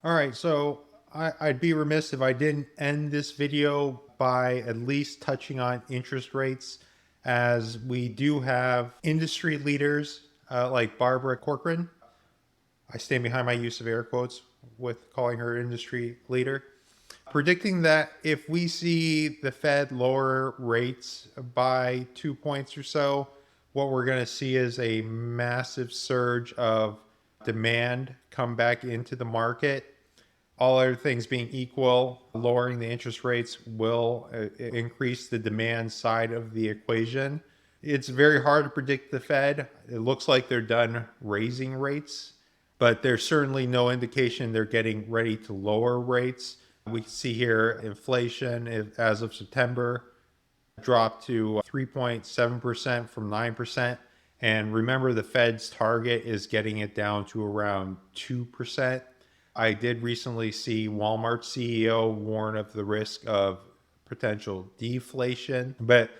All right, so I'd be remiss if I didn't end this video by at least touching on interest rates, as we do have industry leaders like Barbara Corcoran. I stand behind my use of air quotes with calling her industry leader, predicting that if we see the Fed lower rates by 2 points or so, what we're going to see is a massive surge of demand come back into the market. All other things being equal, lowering the interest rates will increase the demand side of the equation. It's very hard to predict the Fed. It looks like they're done raising rates, but there's certainly no indication they're getting ready to lower rates. We see here inflation as of September dropped to 3.7% from 9%. And remember, the Fed's target is getting it down to around 2%. I did recently see Walmart CEO warn of the risk of potential deflation. But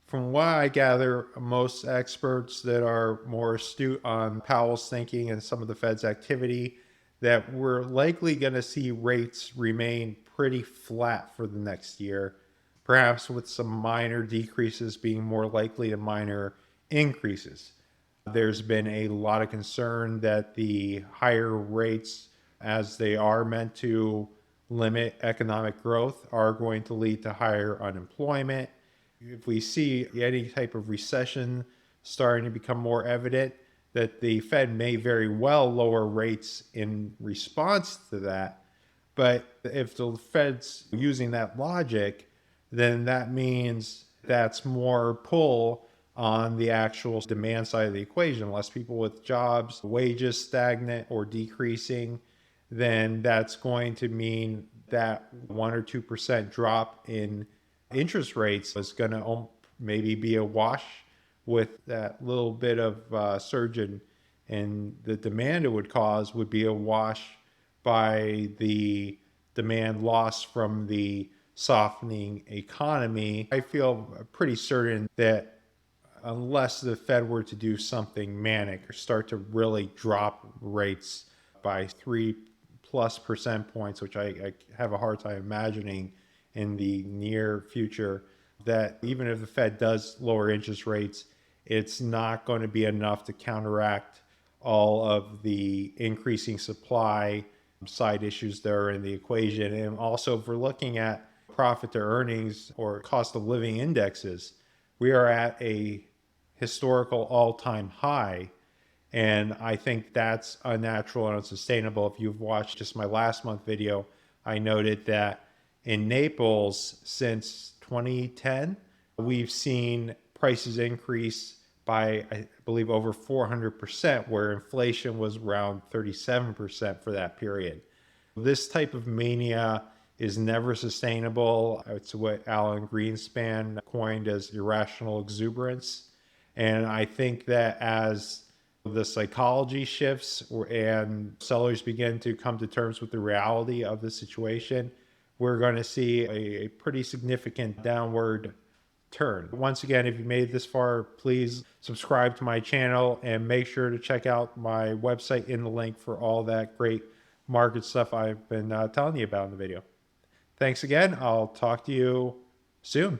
from what I gather, most experts that are more astute on Powell's thinking and some of the Fed's activity, that we're likely going to see rates remain pretty flat for the next year, perhaps with some minor decreases being more likely than minor increases. There's been a lot of concern that the higher rates, as they are meant to limit economic growth, are going to lead to higher unemployment. If we see any type of recession starting to become more evident, that the Fed may very well lower rates in response to that. But if the Fed's using that logic, then that means that's more pull on the actual demand side of the equation. Less people with jobs, wages stagnant or decreasing, then that's going to mean that 1 or 2% drop in interest rates is going to maybe be a wash with that little bit of surge in the demand it would cause would be a wash by the demand loss from the softening economy. I feel pretty certain that unless the Fed were to do something manic or start to really drop rates by 3+ percent points, which I have a hard time imagining in the near future, that even if the Fed does lower interest rates, it's not going to be enough to counteract all of the increasing supply side issues that are in the equation. And also, if we're looking at profit to earnings or cost of living indexes, we are at a historical all-time high. And I think that's unnatural and unsustainable. If you've watched just my last month video, I noted that in Naples since 2010, we've seen prices increase by, I believe, over 400%, where inflation was around 37% for that period. This type of mania is never sustainable. It's what Alan Greenspan coined as irrational exuberance. And I think that as the psychology shifts and sellers begin to come to terms with the reality of the situation, we're going to see a pretty significant downward turn. Once again, if you made it this far, please subscribe to my channel and make sure to check out my website in the link for all that great market stuff I've been telling you about in the video. Thanks again. I'll talk to you soon.